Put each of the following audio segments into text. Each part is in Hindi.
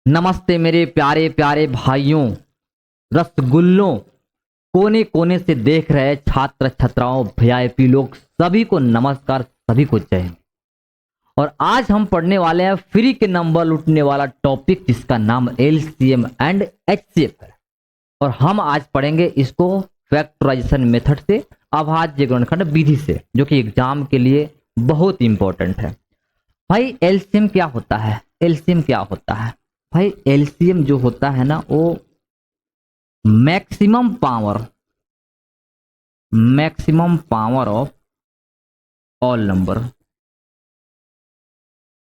नमस्ते मेरे प्यारे प्यारे भाइयों, रसगुल्लों, कोने कोने से देख रहे छात्र छात्राओं, वीआईपी लोग, सभी को नमस्कार, सभी को जय हिंद। और आज हम पढ़ने वाले हैं फ्री के नंबर लूटने वाला टॉपिक जिसका नाम एलसीएम एंड एचसीएफ है। और हम आज पढ़ेंगे इसको फैक्टराइजेशन मेथड से, अभाज्य गुणनखंड विधि से, जो कि एग्जाम के लिए बहुत इंपॉर्टेंट है। भाई एलसीएम क्या होता है? एलसीएम क्या होता है भाई? एलसीएम जो होता है ना, वो maximum power of all number.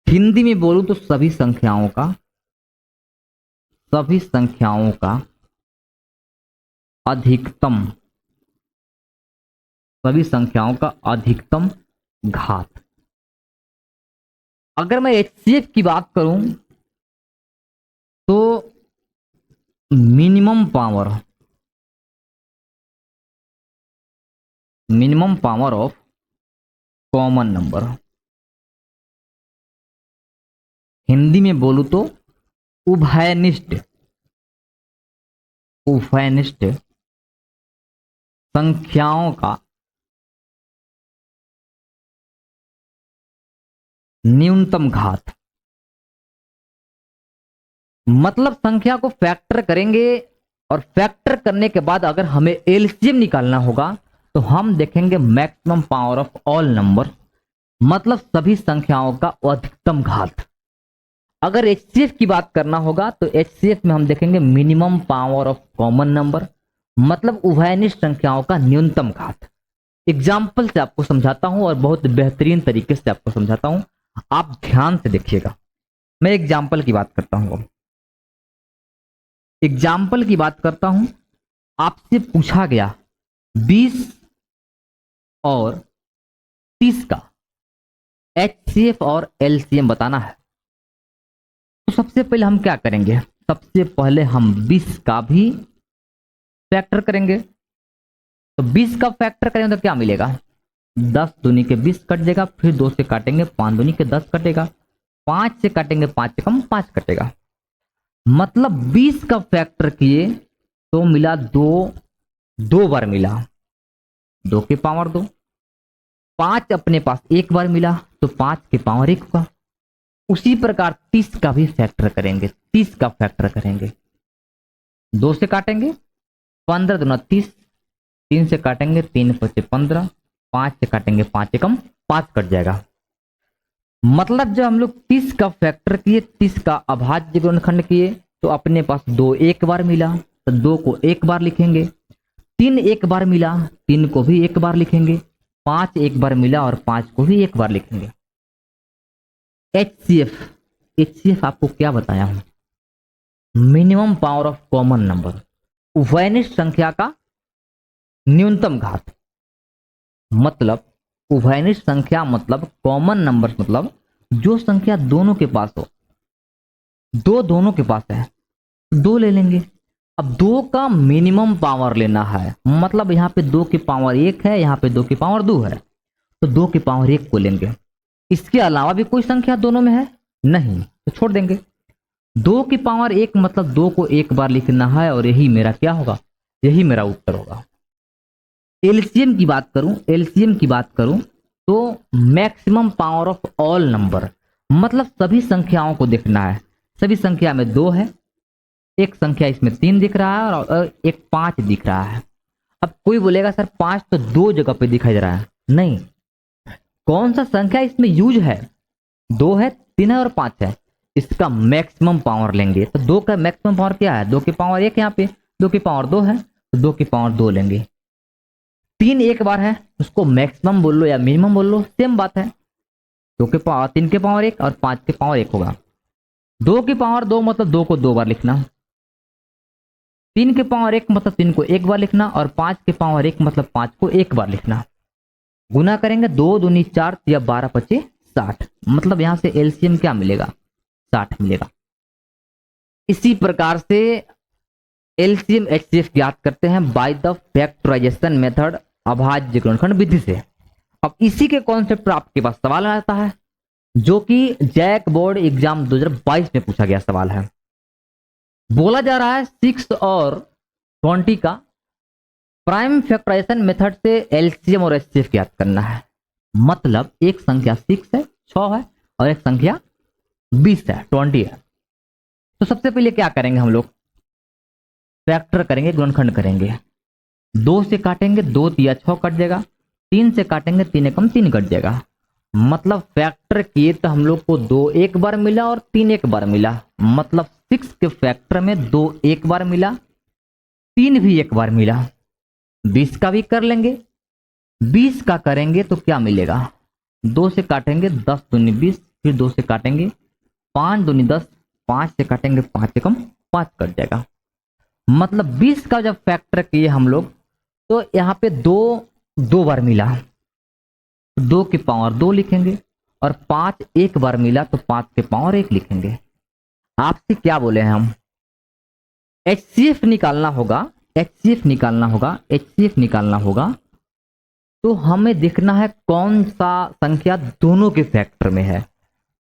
Hindi में बोलूं तो सभी संख्याओं का अधिकतम, सभी संख्याओं का अधिकतम घात। अगर मैं एचसीएफ की बात करूं तो minimum power of common number. Hindi में बोलूं तो उभयनिष्ठ संख्याओं का न्यूनतम घात। मतलब संख्या को फैक्टर करेंगे और फैक्टर करने के बाद अगर हमें एलसीएम निकालना होगा तो हम देखेंगे maximum power of all number, मतलब सभी संख्याओं का अधिकतम घात। अगर एचसीएफ की बात करना होगा तो एचसीएफ में हम देखेंगे minimum power of common number, मतलब उभयनिष्ठ संख्याओं का न्यूनतम घात। एग्जाम्पल से आपको समझाता हूं और बहुत बेहतरीन तरीके से आपको समझाता हूं, आप ध्यान से देखिएगा। मैं एग्जाम्पल की बात करता हूं। आपसे पूछा गया 20 और 30 का एचसीएफ और एलसीएम बताना है। तो सबसे पहले हम क्या करेंगे? सबसे पहले हम 20 का भी फैक्टर करेंगे। तो 20 का फैक्टर करेंगे तो क्या मिलेगा? 10 दूनी के 20 कट जाएगा, फिर 2 से काटेंगे 5 दूनी के 10 कटेगा, 5 से काटेंगे 5 से कम 5 कटेगा। मतलब 20 का फैक्टर किए तो मिला 2 बार मिला, 2 के पावर 2। 5 अपने पास एक बार मिला तो 5 के पावर 1 का। उसी प्रकार 30 का भी फैक्टर करेंगे। 30 का फैक्टर करेंगे, 2 से काटेंगे 15 दूना 30, 3 से काटेंगे 3 पचे 15, 5 से काटेंगे 5 से कम 5 कट जाएगा। मतलब जब हम लोग 30 का फैक्टर किए, 30 का अभाज्य गुणनखंड किए तो अपने पास 2 एक बार मिला तो 2 को एक बार लिखेंगे। 3 एक बार मिला, 3 को भी एक बार लिखेंगे। 5 एक बार मिला और 5 को भी एक बार लिखेंगे। एचसीएफ आपको क्या बताया हूं? Minimum power of common number, उभयनिष्ठ संख्या का न्यूनतम घात। मतलब उभयनिष्ठ संख्या मतलब कॉमन नंबर, मतलब जो संख्या दोनों के पास हो। 2 दोनों के पास है, 2 ले लेंगे। अब 2 का मिनिमम पावर लेना है, मतलब यहाँ पे 2 की पावर 1 है, यहाँ पे 2 की पावर 2 है, तो 2 की पावर 1 को लेंगे। इसके अलावा भी कोई संख्या दोनों में है? नहीं, तो छोड़ देंगे। 2 की पावर 1 मतलब 2 को एक बार लिखना है और यही मेरा क्या होगा? यही मेरा उत्तर होगा। एलसीएम की बात करूं तो maximum power of all number, मतलब सभी संख्याओं को देखना है। सभी संख्या में 2 है, एक संख्या इसमें 3 दिख रहा है और एक 5 दिख रहा है। अब कोई बोलेगा सर 5 तो 2 जगह पे दिखाई दे रहा है। नहीं, कौन सा संख्या इसमें यूज है? 2 है, 3 है और 5 है। इसका मैक्सिमम पावर लेंगे तो 2 का मैक्सिमम पावर क्या है? 2 की पावर 1 यहाँ पे, 2 की पावर 2 है तो 2 की पावर 2 लेंगे। 3 एक बार है, उसको मैक्सिमम बोल लो या मिनिमम बोल लो, सेम बात है। 3 के पावर 1 और 5 के पावर 1 होगा। 2 की पावर 2 मतलब 2 को 2 बार लिखना, 3 के पावर 1 मतलब 3 को एक बार लिखना और 5 के पावर 1 मतलब 5 को एक बार लिखना। गुना करेंगे 2 दूनी 4 या 12 पचे 60, मतलब यहां से एलसीएम क्या मिलेगा? 60 मिलेगा। इसी प्रकार से एलसीएम एचसीएफ ज्ञात करते हैं बाय द फैक्टराइजेशन मेथड, अभाज्य गुणनखंड विधि से। अब इसी के कॉन्सेप्ट पर आपके पास सवाल आता है, जो कि जैक बोर्ड एग्जाम 2022 में पूछा गया सवाल है। बोला जा रहा है 6 और 20 का प्राइम फैक्टराइजेशन मेथड से एलसीएम और एचसीएफ ज्ञात करना है। मतलब एक संख्या 6 है, 6 है, और एक संख्या 20 है, 20 है। तो सबसे पहले क्या करेंगे हम लोग, फैक्टर करेंगे, गुणनखंड करेंगे। 2 से काटेंगे 2 तिया 6 कट जाएगा, 3 से काटेंगे 3 एकम 3 कट जाएगा। मतलब फैक्टर किए तो हम लोग को 2 एक बार मिला और 3 एक बार मिला। मतलब 6 के फैक्टर में 2 एक बार मिला, 3 भी एक बार मिला। 20 का भी कर लेंगे। 20 का करेंगे तो क्या मिलेगा, 2 से काटेंगे 10 दूनी 20, फिर 2 से काटेंगे 5 दूनी 10, 5 से काटेंगे 5 एकम 5 कट जाएगा। मतलब 20 का जब फैक्टर किए हम लोग तो यहाँ पे 2 2 बार मिला, 2 की पावर 2 लिखेंगे, और 5 एक बार मिला तो 5 के पावर 1 लिखेंगे। आपसे क्या बोले हैं हम, एचसीएफ निकालना होगा, एचसीएफ निकालना होगा, एचसीएफ निकालना होगा। तो हमें देखना है कौन सा संख्या दोनों के फैक्टर में है।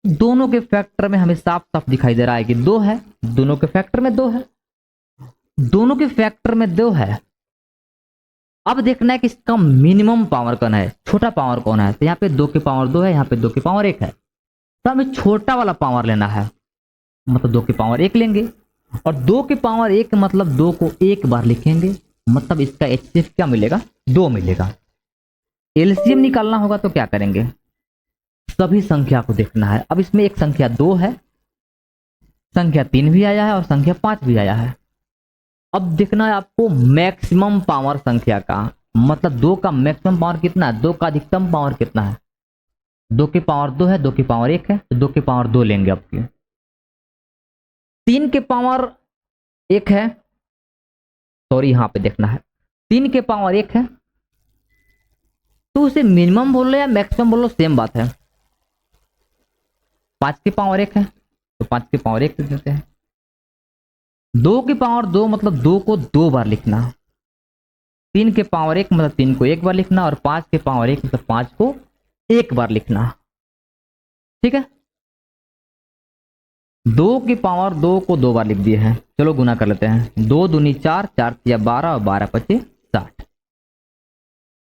दोनों के फैक्टर में हमें साफ साफ दिखाई दे रहा है कि 2 है, दोनों के फैक्टर में 2 है, दोनों के फैक्टर में 2 है। अब देखना है कि इसका मिनिमम पावर कौन है, छोटा पावर कौन है। तो यहाँ पे 2 की पावर 2 है, यहाँ पे 2 की पावर 1 है, तो हमें छोटा वाला पावर लेना है। मतलब 2 की पावर 1 लेंगे, और 2 की पावर 1 मतलब 2 को एक बार लिखेंगे। मतलब इसका एचसीएफ क्या मिलेगा, 2 मिलेगा। एलसीएम निकालना होगा तो क्या करेंगे, सभी संख्या को देखना है। अब इसमें एक संख्या 2 है, संख्या 3 भी आया है, और संख्या 5 भी आया है। अब देखना है आपको मैक्सिमम पावर संख्या का, मतलब 2 का मैक्सिमम पावर कितना है, 2 का अधिकतम पावर कितना है। 2 की पावर 2 है, 2 की पावर 1 है, तो 2 की पावर 2 लेंगे आपकी। 3 के पावर 1 है, सॉरी यहां पे देखना है, 3 के पावर 1 है, तो उसे मिनिमम बोल लो या मैक्सिमम बोल लो सेम बात है। 5 की पावर 1 है, तो 5 की पावर 1 लिख देते हैं। 2 की पावर 2 मतलब 2 को 2 बार लिखना, 3 के पावर 1 मतलब 3 को एक बार लिखना, और 5 के पावर 1 मतलब 5 को एक बार लिखना। ठीक है, 2 की पावर 2 को 2 बार लिख दिए हैं। चलो गुना कर लेते हैं, 2 दूनी 4, 4 तिया 12, और 12 पचे 60।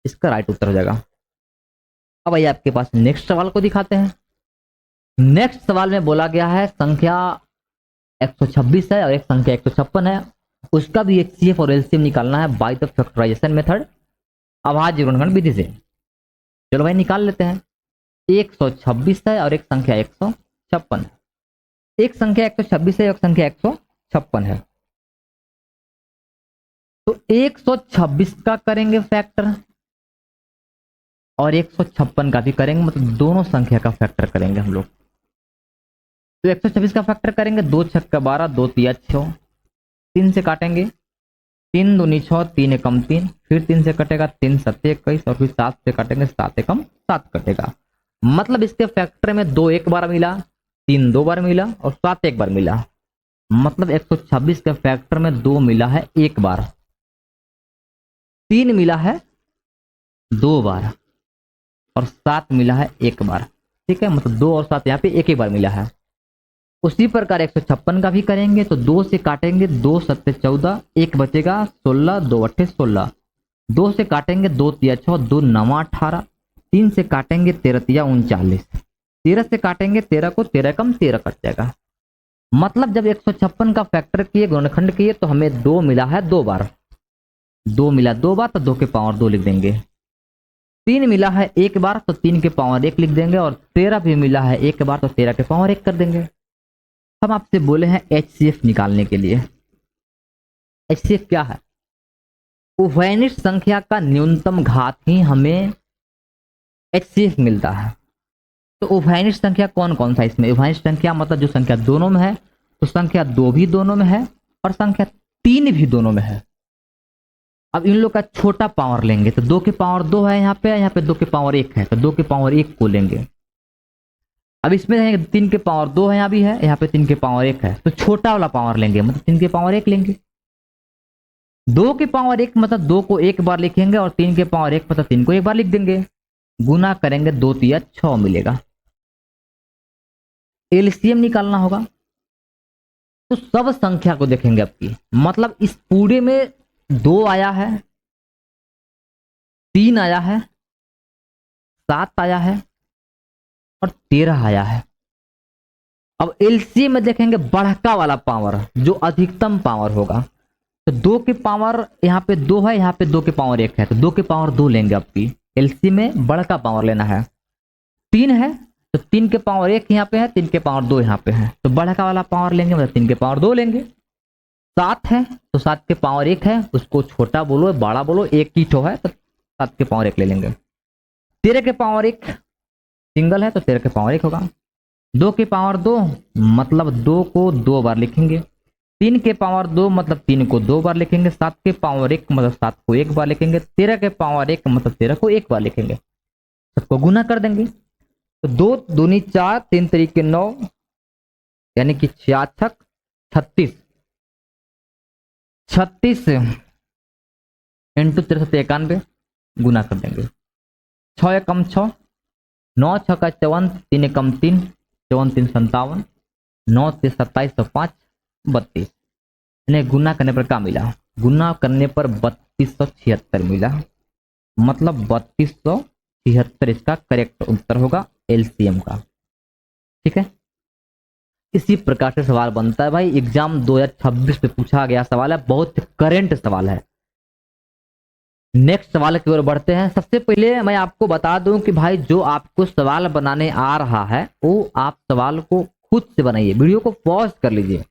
इसका राइट उत्तर हो जाएगा। अब आइए आपके पास नेक्स्ट सवाल को दिखाते हैं। नेक्स्ट सवाल में बोला गया है संख्या 126 है और एक संख्या 156 है, उसका भी एचसीएफ और एलसीएम निकालना है बाय द फैक्टराइजेशन मेथड अभाज्य गुणनखंड विधि से। चलो भाई निकाल लेते हैं। 126 है और एक संख्या 156 है। एक संख्या 126 है, एक संख्या 156 है। तो 126 का करेंगे फैक्टर और 156 का भी करेंगे, मतलब दोनों संख्या का फैक्टर करेंगे हम लोग। तो 126 का फैक्टर करेंगे, 2 छक्का 12, 2 तिया 6, 3 से काटेंगे, 3 दूनी 6, 3 एकम 3, फिर 3 से कटेगा 3 सत्ते 21, और फिर 7 से काटेंगे 7 एकम 7 कटेगा। मतलब इसके फैक्टर में 2 एक बार मिला, 3 2 बार मिला, और 7 एक बार मिला। मतलब 126 के फैक्टर में 2 मिला है एक बार, 3 मिला है 2 बार, और 7 मिला है एक बार। ठीक है, मतलब 2 और 7 यहाँ पे एक बार मिला है। उसी प्रकार 156 का भी करेंगे, तो 2 से काटेंगे 2 सत्ते 14, एक बचेगा 16, 2 अट्ठे 16, 2 से काटेंगे 2 तिया 6, 2 नवा 18, 3 से काटेंगे 13 तिया 39, 13 से काटेंगे 13 को 13 कम 13 कट जाएगा। मतलब जब 156 का फैक्टर किए गुणनखंड किए तो हमें 2 मिला है 2 बार, 2 मिला 2 बार तो 2 के पावर 2 लिख देंगे। 3 मिला है एक बार तो 3 के पावर 1 लिख देंगे, और 13 भी मिला है एक बार तो 13 के पावर 1 कर देंगे। हम आपसे बोले हैं एचसीएफ निकालने के लिए। एचसीएफ क्या है, उभयनिष्ठ संख्या का न्यूनतम घात ही हमें एचसीएफ मिलता है। तो उभयनिष्ठ संख्या कौन कौन सा इसमें, उभयनिष्ठ संख्या मतलब जो संख्या दोनों में है, तो संख्या 2 भी दोनों में है और संख्या 3 भी दोनों में है। अब इन लोग का छोटा पावर लेंगे, तो 2 की पावर 2 है यहाँ पे 2 की पावर 1 है, तो 2 की पावर 1 को लेंगे। अब इसमें 3 के पावर 2 है, यहाँ भी है, यहाँ पे 3 के पावर 1 है, तो छोटा वाला पावर लेंगे, मतलब 3 के पावर 1 लेंगे। 2 के पावर 1 मतलब 2 को एक बार लिखेंगे, और 3 के पावर 1 मतलब 3 को एक बार लिख देंगे। गुना करेंगे 2 तिया 6 मिलेगा। एलसीएम निकालना होगा, तो सब संख्या को देखेंगे आपकी, मतलब इस पूरे में 2 आया है, 3 आया है, 7 आया है और 13 आया है। अब एलसीएम में देखेंगे बढ़का वाला पावर, जो अधिकतम पावर होगा। तो 2 की पावर यहाँ पे 2 है, यहाँ पे 2 की पावर 1 है, तो 2 की पावर 2 लेंगे आपकी। एलसीएम में बढ़का पावर लेना है। 3 है तो 3 के पावर 1 यहाँ पे है, 3 के पावर 2 यहाँ पे है, तो बढ़का वाला पावर लेंगे, मतलब 3 के पावर 2 लेंगे। 7 है तो 7 के पावर 1 है, उसको छोटा बोलो बड़ा बोलो, एक ही ठो है तो 7 के पावर 1 ले लेंगे। 13 के पावर 1 सिंगल है तो 13 के पावर 1 होगा। 2 की पावर 2 मतलब 2 को 2 बार लिखेंगे। 3 के पावर 2 मतलब 3 को 2 बार लिखेंगे। 7 के पावर 1 मतलब 7 को 1 बार लिखेंगे। 13 के पावर 1 मतलब 13 को 1 बार लिखेंगे। सबको गुना कर देंगे तो 2 दूनी 4, 3 तरीके 9, यानी कि 66, 36, 36 इंटू 63 91, गुना कर देंगे। 6 एकम 6, 9 6 का 54, 3 एकम 3, 54 3 57, 9 से 27 तो 5 32, इन्हें गुना करने पर क्या मिला? गुना करने पर 3276 मिला, मतलब 3276 इसका करेक्ट उत्तर होगा एलसीएम का। ठीक है, इसी प्रकार से सवाल बनता है भाई। एग्जाम 2026 में पूछा गया सवाल है, बहुत करेंट सवाल है। नेक्स्ट सवाल की ओर बढ़ते हैं। सबसे पहले मैं आपको बता दूं कि भाई जो आपको सवाल बनाने आ रहा है वो आप सवाल को खुद से बनाइए। वीडियो को पॉज कर लीजिए,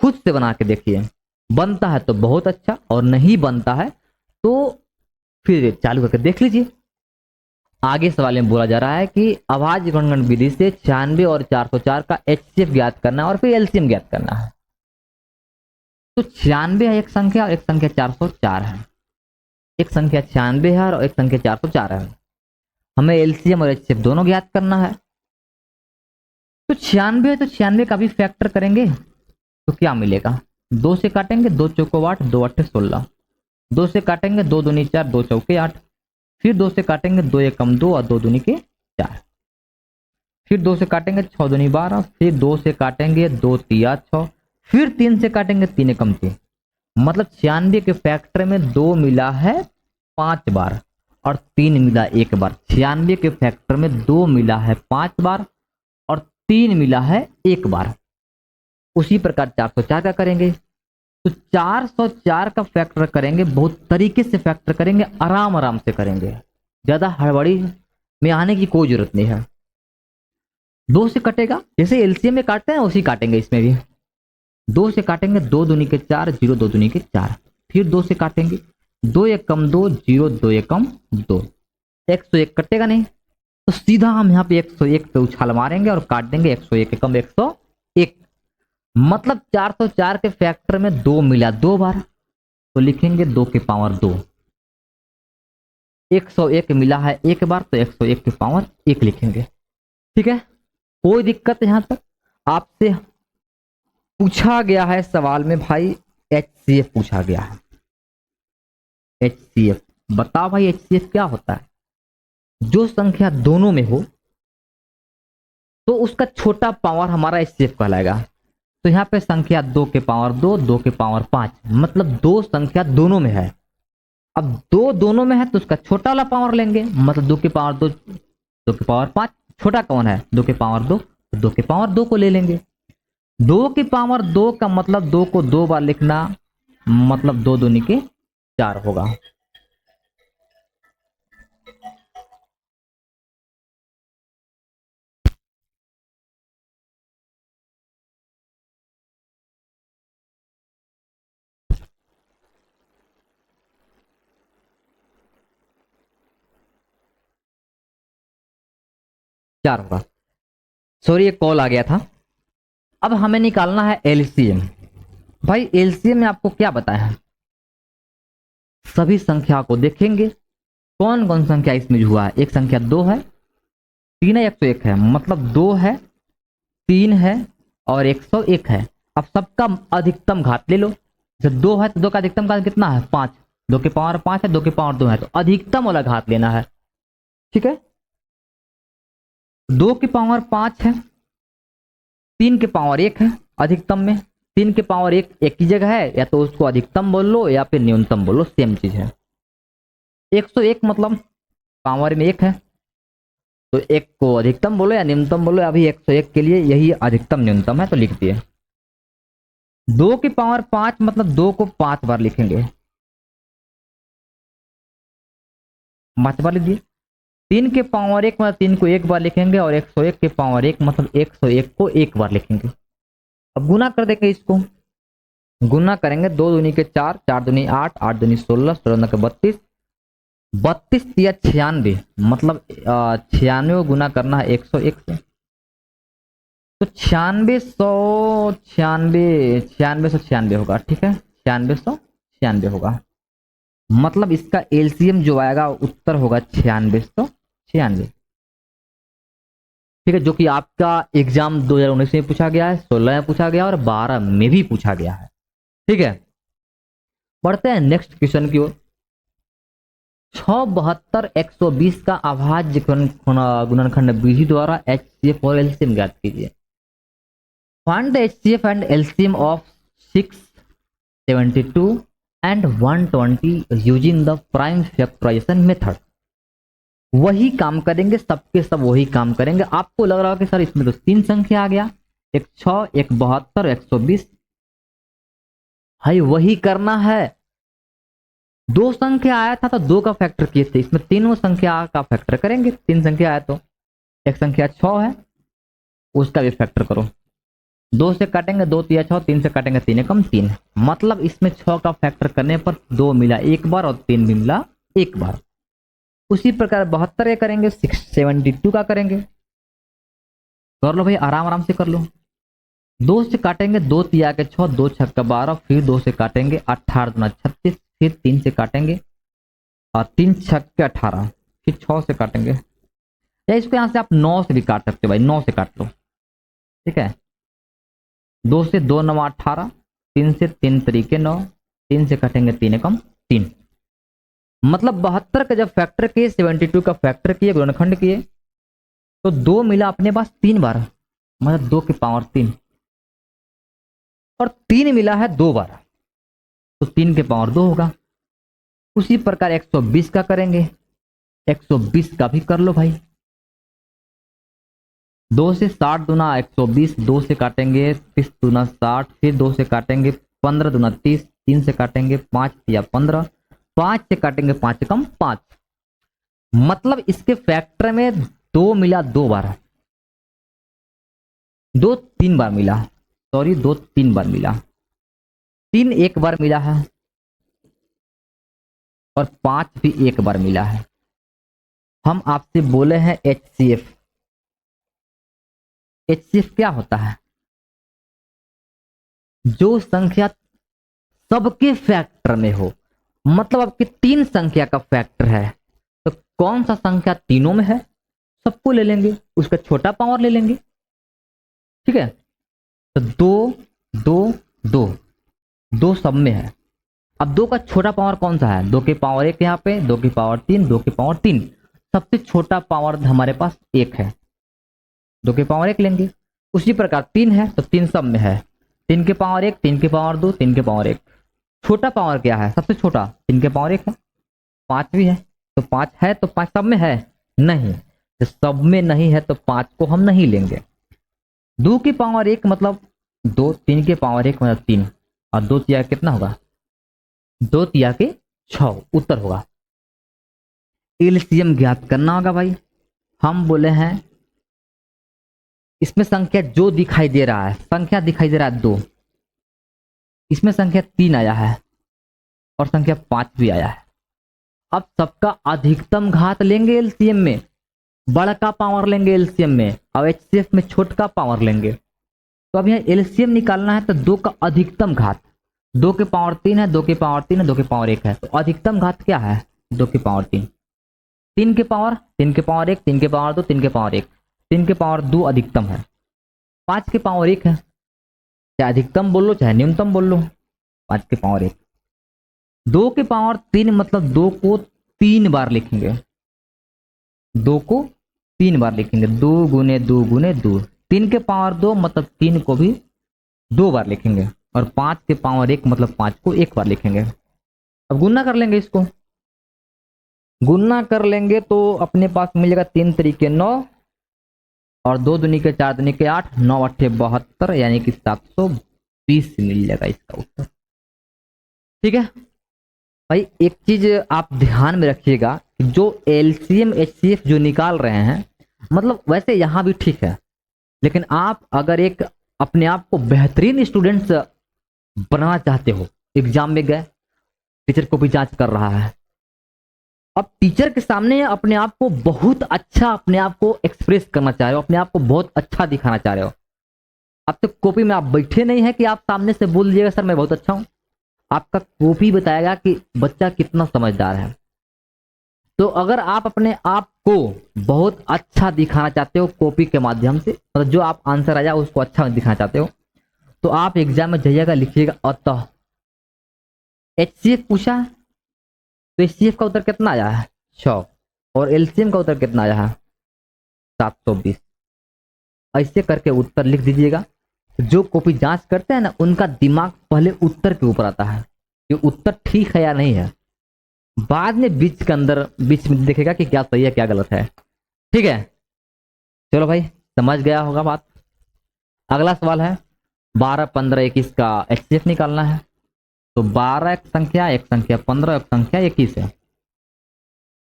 खुद से बना के देखिए। बनता है तो बहुत अच्छा, और नहीं बनता है तो फिर चालू करके देख लीजिए। आगे सवाल में बोला जा रहा है कि अभाज्य गुणनखंड विधि से 96 और 404 का एचसीएफ ज्ञात करना है और फिर एलसीएम ज्ञात करना है। तो 96 है एक संख्या और एक संख्या 404 है। एक संख्या 96 है और एक संख्या 404 है। हमें एलसीएम और एचसीएफ दोनों ज्ञात करना है। तो 96 है तो 96 का भी फैक्टर करेंगे तो क्या मिलेगा? 2 से काटेंगे, 2 चौको 8, 2 अट्ठे 16। 2 से काटेंगे, 2 दूनी 4, 2 चौके 8। फिर 2 से काटेंगे, 2 एकम 2 और 2 दूनी के 4। फिर 2 से काटेंगे, 6 दूनी 12। फिर 2 से काटेंगे, 2 तिया 6। फिर 3 से काटेंगे, 3 एकम 3। मतलब 96 के फैक्टर में 2 मिला है 5 बार और 3 मिला 1 बार। 96 के फैक्टर में 2 मिला है 5 बार और 3 मिला है 1 बार। उसी प्रकार 404 का करेंगे तो 404 का फैक्टर करेंगे, बहुत तरीके से फैक्टर करेंगे, आराम आराम से करेंगे, ज्यादा हड़बड़ी में आने की कोई जरूरत नहीं है। 2 से कटेगा, जैसे एलसीएम में काटते हैं उसी काटेंगे इसमें भी। 2 से काटेंगे, 2 दूनी के 4, 0 2 दूनी के 4। फिर 2 से काटेंगे, 2 एकम 2, 0 2 एकम 2। 101 कटेगा नहीं तो सीधा हम यहाँ पे 101 पे उछाल मारेंगे और काट देंगे 101 एकम 101। मतलब 404 के फैक्टर में 2 मिला 2 बार तो लिखेंगे 2 के पावर 2। 101 मिला है 1 बार तो 101 के पावर 1 लिखेंगे। ठीक है, कोई दिक्कत यहां तक? आपसे पूछा गया है सवाल में भाई एचसीएफ पूछा गया है। एचसीएफ बताओ भाई, एचसीएफ क्या होता है? जो संख्या दोनों में हो तो उसका छोटा पावर हमारा एचसीएफ कहलाएगा। तो यहाँ पे संख्या 2 के पावर 2, 2 के पावर 5, मतलब 2 संख्या दोनों में है। अब 2 दोनों में है तो उसका छोटा वाला पावर लेंगे, मतलब 2 के पावर 2, 2 के पावर 5। छोटा कौन है? 2 के पावर 2, तो 2 के पावर 2 को ले लेंगे। 2 के पावर 2 का मतलब 2 को 2 बार लिखना, मतलब 2 दूनी के 4 होगा। चार होगा। सॉरी, एक कॉल आ गया था। अब हमें निकालना है एलसीएम। भाई एलसीएम में आपको क्या बताया है? सभी संख्या को देखेंगे, कौन कौन संख्या इसमें हुआ है। एक संख्या 2 है, 3 है, 101 है, मतलब 2 है, 3 है और 101 है। अब सबका अधिकतम घात ले लो। जब 2 है तो 2 का अधिकतम घात कितना है? 5। 2 के पावर 5 है, 2 के पावर 2 है, तो अधिकतम वाला घात लेना है। ठीक है, 2 के पावर 5 है, 3 के पावर 1 है अधिकतम में, तीन के पावर एक ही जगह है, या तो उसको अधिकतम बोल लो या फिर न्यूनतम बोल लो, सेम चीज है। 101 मतलब पावर में एक है, तो एक को अधिकतम बोलो या न्यूनतम बोलो। अभी 101 के लिए यही अधिकतम न्यूनतम है, तो लिख दिए। 2 की पावर 5 मतलब 2 को 5 बार लिखेंगे, 5 बार लिख दिए। 3 के पावर 1 मतलब 3 को एक बार लिखेंगे, और 101 के पावर 1 मतलब 101 को एक बार लिखेंगे। अब गुना कर देंगे इसको, गुना करेंगे, 2 दूनी के 4, 4 दूनी 8, 8 दूनी 16, 16 के 32, 32 या 96 मतलब 96 गुना करना है 101 से, तो 9696 होगा। ठीक है, 9696 होगा। मतलब इसका एलसीएम जो आएगा उत्तर होगा 9696। ठीक है, जो कि आपका एग्जाम 2019 में पूछा गया है, 16 में पूछा गया और 12 में भी पूछा गया है। ठीक है, बढ़ते हैं नेक्स्ट क्वेश्चन की ओर। 672 120 का अभाज्य गुणनखंड विधि द्वारा HCF और LCM ज्ञात कीजिए। Find the HCF and LCM of 672 and 120 using the prime factorization method. वही काम करेंगे, सबके सब वही काम करेंगे। आपको लग रहा है कि सर इसमें तो 3 संख्या आ गया, एक 6, एक 72, 120। भाई वही करना है। 2 संख्या आया था तो 2 का फैक्टर किए थे, इसमें तीनों संख्या का फैक्टर करेंगे। 3 संख्या आया तो एक संख्या 6 है, उसका भी फैक्टर करो। 2 से काटेंगे 2 तिया 6, 3 से काटेंगे 3 एकम 3, मतलब इसमें 6 का फैक्टर करने पर 2 मिला एक बार और 3 भी मिला एक बार। उसी प्रकार 72 का करेंगे, 672 का करेंगे। कर लो भाई, आराम आराम से कर लो। 2 से काटेंगे 2 तिया के 6, 2 छक्का 12, फिर 2 से काटेंगे 18 दूना 36, फिर 3 से काटेंगे और 3 छक्के 18, फिर 6 से काटेंगे, या इसको यहां से आप 9 से भी काट सकते हो भाई, 9 से काट लो। ठीक है, 2 से 2 9 18, 3 से 3 तरीके 9, 3 से काटेंगे 3 एकम 3, मतलब 72 का जब फैक्टर किए, 72 का फैक्टर किए, गुणनखंड किए, तो 2 मिला अपने पास 3 बार, मतलब 2 की पावर 3, और 3 मिला है 2 बार, तो 3 के पावर 2 होगा। उसी प्रकार 120 का करेंगे, 120 का भी कर लो भाई। 2 से 60 दूना 120, 2 से काटेंगे 30 दूना 60, फिर 2 से काटेंगे 15 दूना 30, 3 से काटेंगे 5 या 15, 5 से काटेंगे 5 कम 5, मतलब इसके फैक्टर में 2 मिला 2 बार, 2 3 बार मिला, सॉरी 2 3 बार मिला, 3 एक बार मिला है और 5 भी एक बार मिला है। हम आपसे बोले हैं HCF। HCF क्या होता है? जो संख्या सबके फैक्टर में हो, मतलब आपकी 3 संख्या का फैक्टर है, तो कौन सा संख्या तीनों में है, सबको ले लेंगे, उसका छोटा पावर ले लेंगे। ठीक है, तो 2 2 2 2 सब में है। अब 2 का छोटा पावर कौन सा है? 2 की पावर 1 यहाँ पे, 2 की पावर 3, 2 की पावर 3, सबसे छोटा पावर हमारे पास 1 है, 2 की पावर 1 लेंगे। उसी प्रकार 3 है तो 3 सब में है, 3 की पावर 1, 3 की पावर 2, 3 की पावर 1। छोटा पावर क्या है? सबसे छोटा 3 की पावर 1 है, 5 भी है, तो 5 है तो 5 सब में है नहीं, तो सब में नहीं है तो 5 को हम नहीं लेंगे। 2 की पावर 1 मतलब 2, 3 की पावर 1 मतलब 3, और 2 तिया कितना होगा? 2 तिया के 6 उत्तर होगा। एलसीएम ज्ञात करना होगा भाई। हम बोले हैं इसमें संख्या जो दिखाई दे रहा है, संख्या दिखाई दे रहा है 2, इसमें संख्या 3 आया है और संख्या 5 भी आया है। अब सबका अधिकतम घात लेंगे एलसीएम में, बड़ा पावर लेंगे एलसीएम में, और एचसीएफ में छोटा पावर लेंगे। तो अब यहाँ एलसीएम निकालना है तो 2 का अधिकतम घात, 2 की पावर 3 है, 2 की पावर 3 है, 2 की पावर 1 है, तो अधिकतम घात क्या है? 2 की पावर 3, 3 की पावर 3 की पावर 1, 3 की पावर 2, 3 की पावर 1, 3 की पावर 2 अधिकतम है, 5 की पावर 1 है, चाहे अधिकतम बोल लो चाहे न्यूनतम बोल लो, 5 की पावर 1। 2 की पावर 3 मतलब 2 को 3 बार लिखेंगे, 2 को 3 बार लिखेंगे, 2 गुने 2 गुने 2। 3 के पावर 2 मतलब 3 को भी 2 बार लिखेंगे, और 5 के पावर 1 मतलब 5 को एक बार लिखेंगे। अब गुना कर लेंगे, इसको गुना कर लेंगे तो अपने पास मिलेगा 3 तरीके 9 और 2 दूनी के 4 दूनी के 8, 9 अट्ठे 72 यानी कि 720 मिल जाएगा इसका उत्तर। ठीक है भाई, एक चीज आप ध्यान में रखिएगा कि जो एलसीएम एचसीएफ जो निकाल रहे हैं, मतलब वैसे यहां भी ठीक है, लेकिन आप अगर एक अपने आप को बेहतरीन स्टूडेंट्स बनाना चाहते हो, एग्जाम में गए, टीचर को भी जांच कर रहा है, अब टीचर के सामने अपने आप को बहुत अच्छा, अपने आप को एक्सप्रेस करना चाह रहे हो, अपने आप को बहुत अच्छा दिखाना चाह रहे हो। अब तो कॉपी में आप बैठे नहीं है कि आप सामने से बोल दीजिएगा सर मैं बहुत अच्छा हूं, आपका कॉपी बताएगा कि बच्चा कितना समझदार है। तो अगर आप अपने आप को बहुत अच्छा दिखाना चाहते हो कॉपी के माध्यम से, मतलब जो आप आंसर आया उसको अच्छा दिखाना चाहते हो, तो आप एग्जाम में जाइएगा, लिखिएगा अतः एचसीएफ पूछा तो एचसीएफ का उत्तर कितना आया है 100 और एलसीएम का उत्तर कितना आया है 720। ऐसे करके उत्तर लिख दीजिएगा। जो कॉपी जांच करते हैं ना, उनका दिमाग पहले उत्तर के ऊपर आता है कि उत्तर ठीक है या नहीं है, बाद में बीच के अंदर बीच में देखेगा कि क्या सही है क्या गलत है। ठीक है, चलो भाई समझ गया होगा बात। अगला सवाल है 12, 15, 21 का एचसीएफ निकालना है। तो 12 एक संख्या, एक संख्या 15, एक संख्या 21 है।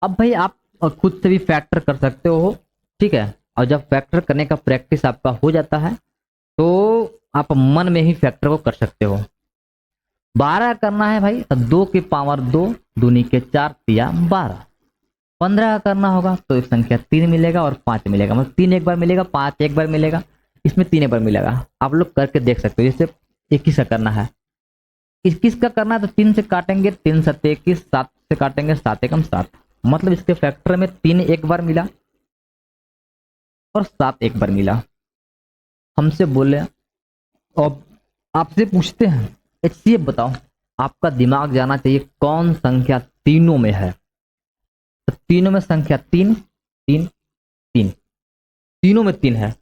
अब भाई आप खुद से भी फैक्टर कर सकते हो, ठीक है, और जब फैक्टर करने का प्रैक्टिस आपका हो जाता है तो आप मन में ही फैक्टर को कर सकते हो। 12 करना है भाई तो 2 के पावर 2, दूनी के 4 तिया 12। 15 करना होगा तो एक संख्या 3 मिलेगा और 5 मिलेगा, मतलब 3 एक बार मिलेगा, 5 एक बार मिलेगा, इसमें 3 एक बार मिलेगा। आप लोग करके देख सकते हो। जैसे 21 का करना है, 21 का करना है तो 3 से काटेंगे, 3 7 21, 7 से काटेंगे, 7 एकम 7, मतलब इसके फैक्टर में 3 एक बार मिला और 7 एक बार मिला। हमसे बोले अब आपसे पूछते हैं एचसीएफ बताओ, आपका दिमाग जाना चाहिए कौन संख्या तीनों में है। तो तीनों में संख्या 3 3 3, तीनों में 3 है।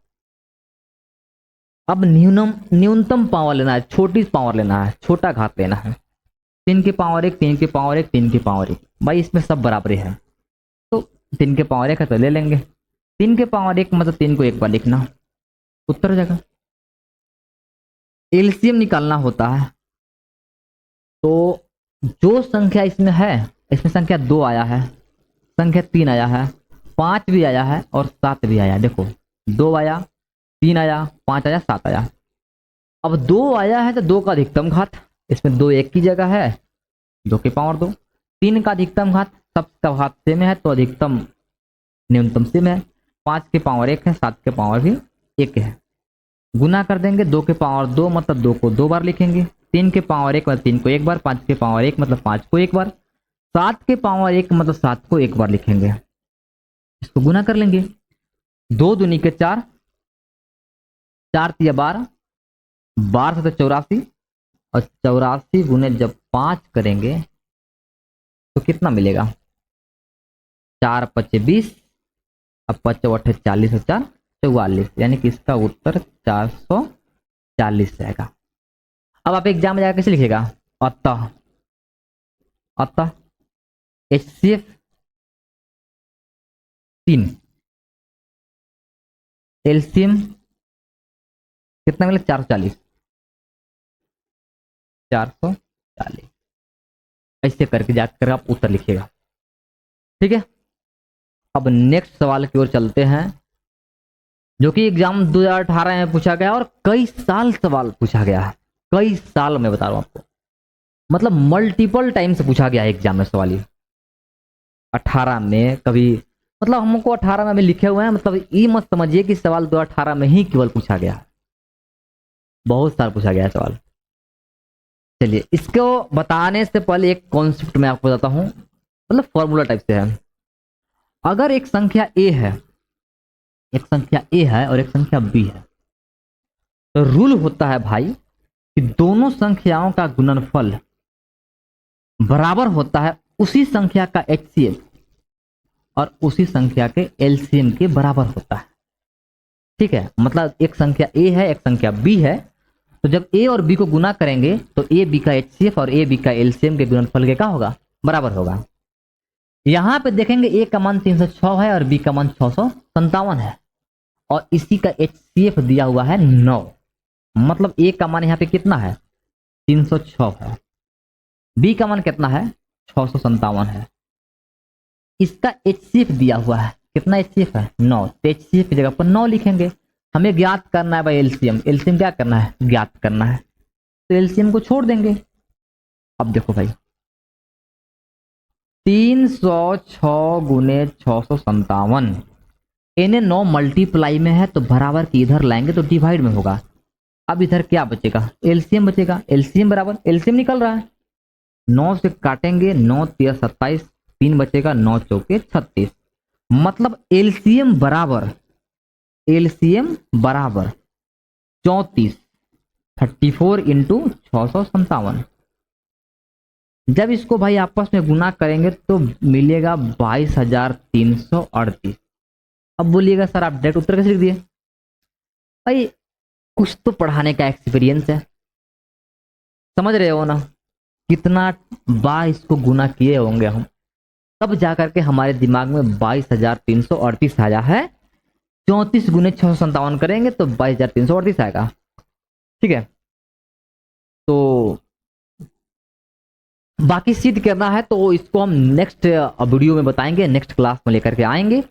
अब न्यूनतम पावर लेना है, छोटी पावर लेना है, छोटा घात लेना है। 3 के पावर 1, 3 के पावर 1, 3 के पावर 1, भाई इसमें सब बराबरी है तो 3 के पावर 1 है तो ले लेंगे। 3 के पावर 1 मतलब 3 को एक बार लिखना, उत्तर हो जाएगा। एलसीएम निकालना होता है तो जो संख्या इसमें है, इसमें संख्या 2 आया है, संख्या 3 आया है, 5 भी आया है और 7 भी आया है। देखो 2 आया, 3 आया, 5 आया, 7 आया। अब 2 आया है तो 2 का अधिकतम घात, इसमें 2 एक की जगह है, 2 के पावर 2। 3 का अधिकतम घात, सबका घात सेम है तो अधिकतम न्यूनतम सेम है। 5 के पावर 1 है, 7 के पावर भी 1 है। गुना कर देंगे, 2 के पावर 2 मतलब 2 को 2 बार लिखेंगे, 3 के पावर 1 मतलब 3 को एक बार, 5 के पावर 1 मतलब 5 को एक बार, 7 के पावर 1 मतलब 7 को एक बार लिखेंगे। इसको गुना कर लेंगे, 2 दूनी के 4, 4 तिया 12, 12 से 84 और 84 गुने जब 5 करेंगे तो कितना मिलेगा 4 पचे 20, अब 5 अट्ठे 40 और 4 44, यानी कि इसका उत्तर 440 रहेगा। अब आप एग्जाम में जाकर कैसे लिखेगा, अतः अतः एचसीएफ 3, एलसीएम कितना मिला 440, 440, ऐसे करके जाकर आप उत्तर लिखिएगा। ठीक है, अब नेक्स्ट सवाल की ओर चलते हैं जो कि एग्जाम 2018 में पूछा गया और कई साल सवाल पूछा गया है, कई साल में बता रहा हूं आपको, मतलब मल्टीपल टाइम से पूछा गया है एग्जाम में सवाल ये। 18 में कभी, मतलब हमको 18 में लिखे हुए हैं, मतलब ये मत समझिए कि सवाल 2018 में ही केवल पूछा गया है, बहुत साल पूछा गया है सवाल। चलिए इसको बताने से पहले एक कॉन्सेप्ट मैं आपको बताता हूं, मतलब फॉर्मूला टाइप से है। अगर एक संख्या ए है, एक संख्या ए है और एक संख्या बी है, तो रूल होता है भाई कि दोनों संख्याओं का गुणनफल बराबर होता है उसी संख्या का एचसीएफ और उसी संख्या के एलसीएम के बराबर होता है। ठीक है, मतलब एक संख्या ए है एक संख्या बी है, तो जब ए और बी को गुना करेंगे तो ए बी का एचसीएफ और ए बी का एलसीएम के गुणनफल के क्या होगा, बराबर होगा। यहां पे देखेंगे ए का मान 306 है और बी का मान 657 है और इसी का एचसीएफ दिया हुआ है 9, मतलब ए का मान यहाँ पे कितना है 306 है, बी का मान कितना है 657 है, इसका एचसीएफ दिया हुआ है कितना, एचसीएफ है 9, तो एचसीएफ की जगह पर 9 लिखेंगे। हमें ज्ञात करना है भाई एलसीएम, एलसीएम क्या करना है, ज्ञात करना है, तो एलसीएम को छोड़ देंगे। अब देखो भाई 306 गुने 657, इन्हें 9 मल्टीप्लाई में है तो बराबर की इधर लाएंगे तो डिवाइड में होगा। अब इधर क्या बचेगा, एलसीएम बचेगा, एलसीएम बराबर एलसीएम निकल रहा है 9 से काटेंगे 9 3 27, 3 बचेगा 9 चौके 36, मतलब एलसीएम बराबर 34, 34 इंटू 657। जब इसको भाई आपस में गुना करेंगे तो मिलेगा 22,338। अब बोलिएगा सर आप डायरेक्ट उत्तर कैसे लिख दिए, भाई कुछ तो पढ़ाने का एक्सपीरियंस है, समझ रहे हो ना, कितना बार इसको गुना किए होंगे हम, तब जाकर के हमारे दिमाग में 22,338 आया है। 34 गुने 657 करेंगे तो 22,338 आएगा, ठीक है। तो बाकी सिद्ध करना है तो इसको हम नेक्स्ट वीडियो में बताएंगे, नेक्स्ट क्लास में लेकर के आएंगे।